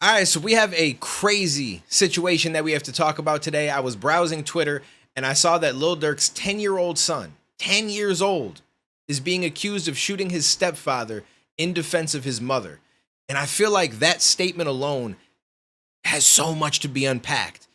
All right, so we have a crazy situation that we have to talk about today. I was browsing Twitter and I saw that Lil Durk's 10-year-old son, 10 years old, is being accused of shooting his stepfather in defense of his mother. And I feel like that statement alone has so much to be unpacked.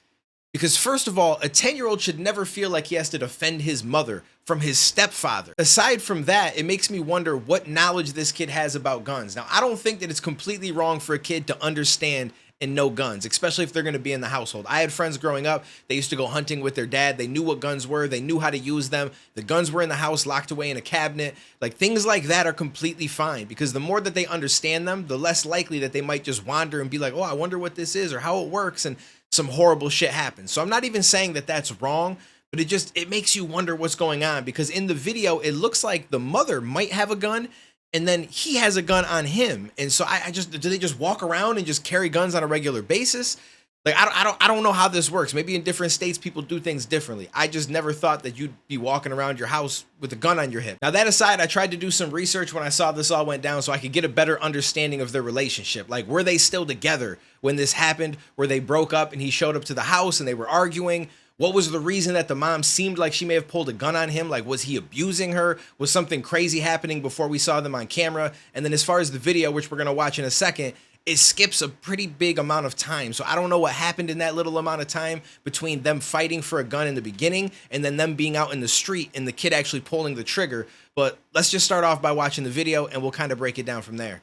Because first of all, a 10-year-old should never feel like he has to defend his mother from his stepfather. Aside from that, it makes me wonder what knowledge this kid has about guns. Now, I don't think that it's completely wrong for a kid to understand and know guns, especially if they're going to be in the household. I had friends growing up, they used to go hunting with their dad. They knew what guns were. They knew how to use them. The guns were in the house, locked away in a cabinet. Like, things like that are completely fine, because the more that they understand them, the less likely that they might just wander and be like, oh, I wonder what this is or how it works, and some horrible shit happens. So I'm not even saying that that's wrong, but it makes you wonder what's going on, because in the video, it looks like the mother might have a gun and then he has a gun on him. And so do they just walk around and just carry guns on a regular basis? Like, I don't know how this works. Maybe in different states, people do things differently. I just never thought that you'd be walking around your house with a gun on your hip. Now, that aside, I tried to do some research when I saw this all went down so I could get a better understanding of their relationship. Like, were they still together when this happened? Were they broke up and he showed up to the house and they were arguing? What was the reason that the mom seemed like she may have pulled a gun on him? Like, was he abusing her? Was something crazy happening before we saw them on camera? And then as far as the video, which we're going to watch in a second, it skips a pretty big amount of time. So I don't know what happened in that little amount of time between them fighting for a gun in the beginning and then them being out in the street and the kid actually pulling the trigger. But let's just start off by watching the video and we'll kind of break it down from there.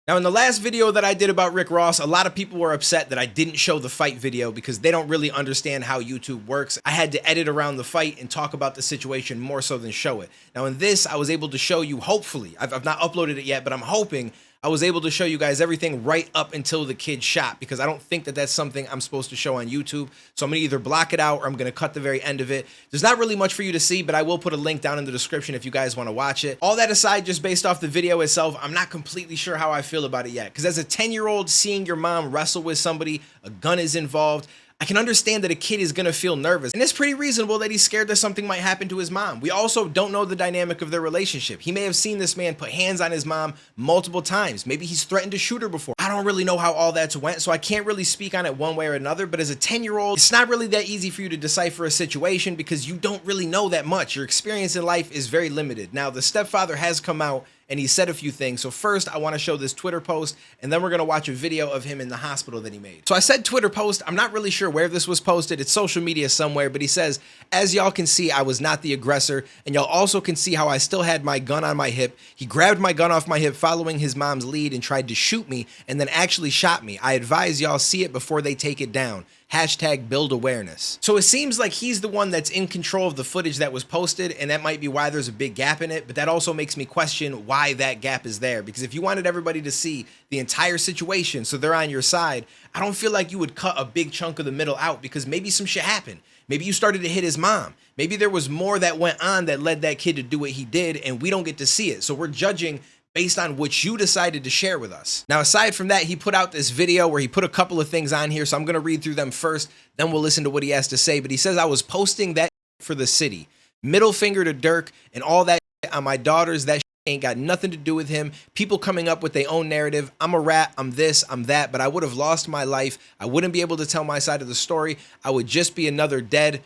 Now, in the last video that I did about Rick Ross, a lot of people were upset that I didn't show the fight video because they don't really understand how YouTube works. I had to edit around the fight and talk about the situation more so than show it. Now, in this, I was able to show you, hopefully, I've not uploaded it yet, but I'm hoping I was able to show you guys everything right up until the kid shot, because I don't think that that's something I'm supposed to show on YouTube. So I'm going to either block it out or I'm going to cut the very end of it. There's not really much for you to see, but I will put a link down in the description if you guys want to watch it. All that aside, just based off the video itself, I'm not completely sure how I feel about it yet, because as a 10-year-old, seeing your mom wrestle with somebody, a gun is involved, I can understand that a kid is going to feel nervous, and it's pretty reasonable that he's scared that something might happen to his mom. We also don't know the dynamic of their relationship. He may have seen this man put hands on his mom multiple times. Maybe he's threatened to shoot her before. I don't really know how all that's went, so I can't really speak on it one way or another, but as a 10-year-old, it's not really that easy for you to decipher a situation because you don't really know that much. Your experience in life is very limited. Now, the stepfather has come out and he said a few things. So first, I want to show this Twitter post, and then we're going to watch a video of him in the hospital that he made. So I said Twitter post. I'm not really sure where this was posted. It's social media somewhere, but he says, as y'all can see, I was not the aggressor, and y'all also can see how I still had my gun on my hip. He grabbed my gun off my hip following his mom's lead and tried to shoot me, and then actually shot me. I advise y'all see it before they take it down. Hashtag build awareness. So it seems like he's the one that's in control of the footage that was posted, and that might be why there's a big gap in it, but that also makes me question why that gap is there, because if you wanted everybody to see the entire situation so they're on your side, I don't feel like you would cut a big chunk of the middle out, because maybe some shit happened. Maybe you started to hit his mom. Maybe there was more that went on that led that kid to do what he did, and we don't get to see it. So we're judging based on what you decided to share with us. Now, aside from that, he put out this video where he put a couple of things on here, so I'm gonna read through them first, then we'll listen to what he has to say. But he says, I was posting that for the city. Middle finger to Durk and all that on my daughters. That ain't got nothing to do with him. People coming up with their own narrative. I'm a rat, I'm this, I'm that, but I would have lost my life. I wouldn't be able to tell my side of the story. I would just be another dead.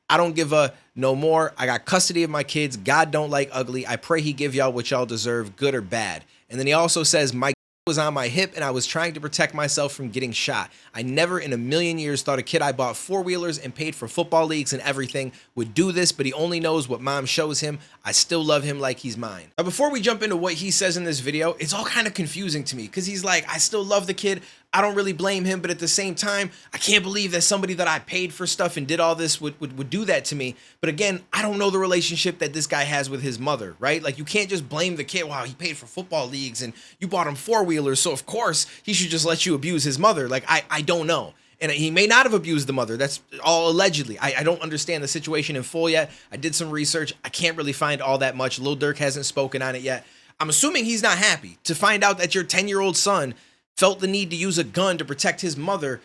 I don't give a no more. I got custody of my kids. God don't like ugly. I pray he give y'all what y'all deserve, good or bad. And then he also says, my was on my hip and I was trying to protect myself from getting shot. I never in a million years thought a kid I bought four-wheelers and paid for football leagues and everything would do this, but he only knows what mom shows him. I still love him like he's mine. Now, before we jump into what he says in this video, it's all kind of confusing to me because he's like, I still love the kid. I don't really blame him, but at the same time, I can't believe that somebody that I paid for stuff and did all this would do that to me. But again, I don't know the relationship that this guy has with his mother, right? Like, you can't just blame the kid. Wow, he paid for football leagues and you bought him four-wheelers, so of course he should just let you abuse his mother. Like, I don't know. And he may not have abused the mother. That's all allegedly. I don't understand the situation in full yet. I did some research. I can't really find all that much. Lil Durk hasn't spoken on it yet. I'm assuming he's not happy to find out that your 10-year-old son felt the need to use a gun to protect his mother.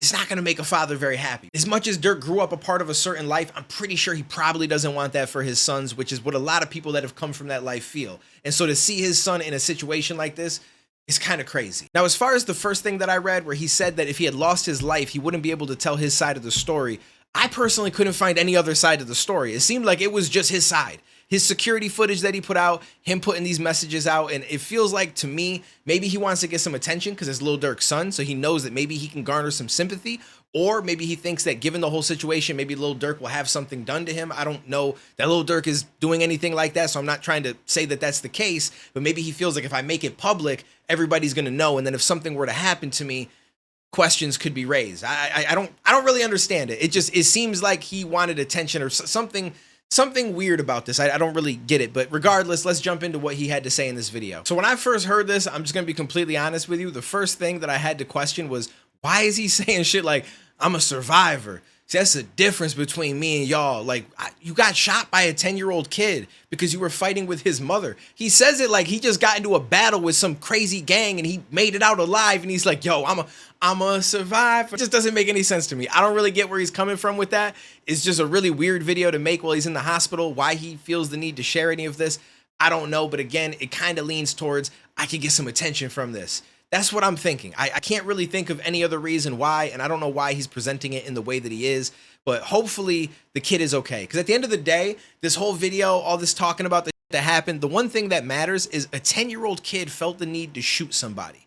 it's not going to make a father very happy. As much as Durk grew up a part of a certain life, I'm pretty sure he probably doesn't want that for his sons, which is what a lot of people that have come from that life feel. And so to see his son in a situation like this is kind of crazy. Now, as far as the first thing that I read, where he said that if he had lost his life, he wouldn't be able to tell his side of the story, I personally couldn't find any other side of the story. It seemed like it was just his side. His security footage that he put out, him putting these messages out, and it feels like to me, maybe he wants to get some attention because it's Lil Durk's son, so he knows that maybe he can garner some sympathy, or maybe he thinks that given the whole situation, maybe Lil Durk will have something done to him. I don't know that Lil Durk is doing anything like that, so I'm not trying to say that that's the case, but maybe he feels like if I make it public, everybody's gonna know, and then if something were to happen to me, questions could be raised. I don't really understand it. It seems like he wanted attention or something weird about this. I don't really get it, but regardless, let's jump into what he had to say in this video. So when I first heard this, I'm just gonna be completely honest with you. The first thing that I had to question was, why is he saying shit like, I'm a survivor? See, that's the difference between me and y'all. Like, you got shot by a 10-year-old kid because you were fighting with his mother. He says it like he just got into a battle with some crazy gang and he made it out alive, and he's like, yo, I'm a survivor. It just doesn't make any sense to me. I don't really get where he's coming from with that. It's just a really weird video to make while he's in the hospital. Why he feels the need to share any of this, I don't know. But again, it kind of leans towards, I could get some attention from this. That's what I'm thinking. I can't really think of any other reason why, and I don't know why he's presenting it in the way that he is, but hopefully the kid is okay. Because at the end of the day, this whole video, all this talking about the shit that happened, the one thing that matters is a 10-year-old kid felt the need to shoot somebody.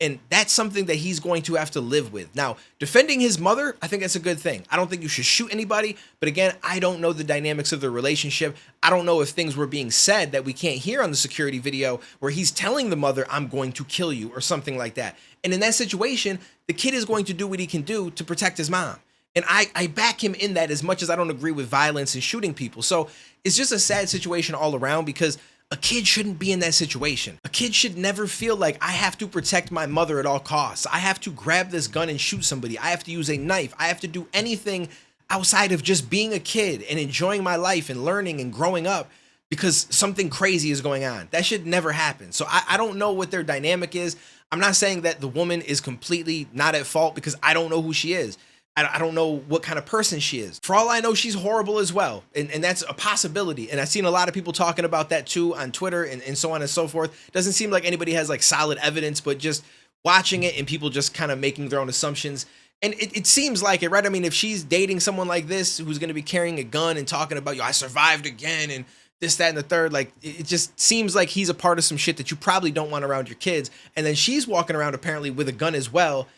And that's something that he's going to have to live with. Now, defending his mother, I think that's a good thing. I don't think you should shoot anybody. But again, I don't know the dynamics of their relationship. I don't know if things were being said that we can't hear on the security video where he's telling the mother, I'm going to kill you or something like that. And in that situation, the kid is going to do what he can do to protect his mom. And I back him in that, as much as I don't agree with violence and shooting people. So it's just a sad situation all around, because a kid shouldn't be in that situation. A kid should never feel like, I have to protect my mother at all costs. I have to grab this gun and shoot somebody. I have to use a knife. I have to do anything outside of just being a kid and enjoying my life and learning and growing up because something crazy is going on. That should never happen. So I don't know what their dynamic is. I'm not saying that the woman is completely not at fault, because I don't know who she is. I don't know what kind of person she is. For all I know, she's horrible as well. And that's a possibility. And I've seen a lot of people talking about that too on Twitter and so on and so forth. Doesn't seem like anybody has like solid evidence, but just watching it and people just kind of making their own assumptions. And it seems like it, right? I mean, if she's dating someone like this, who's going to be carrying a gun and talking about, yo, I survived again and this, that, and the third, like, it just seems like he's a part of some shit that you probably don't want around your kids. And then she's walking around apparently with a gun as well.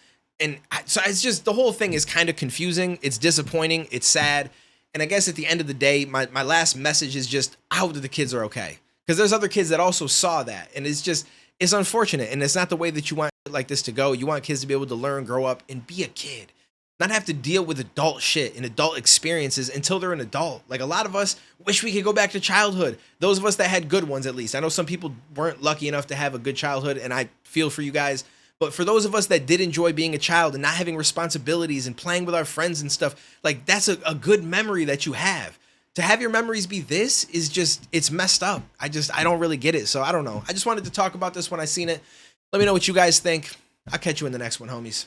And so it's just, the whole thing is kind of confusing. It's disappointing. It's sad. And I guess at the end of the day, my last message is just, I hope that the kids are okay. Because there's other kids that also saw that. And it's unfortunate. And it's not the way that you want like this to go. You want kids to be able to learn, grow up, and be a kid. Not have to deal with adult shit and adult experiences until they're an adult. Like, a lot of us wish we could go back to childhood. Those of us that had good ones, at least. I know some people weren't lucky enough to have a good childhood, and I feel for you guys. But for those of us that did enjoy being a child and not having responsibilities and playing with our friends and stuff, like, that's a good memory that you have. To have your memories be this is just, it's messed up. I don't really get it. So I don't know. I just wanted to talk about this when I seen it. Let me know what you guys think. I'll catch you in the next one, homies.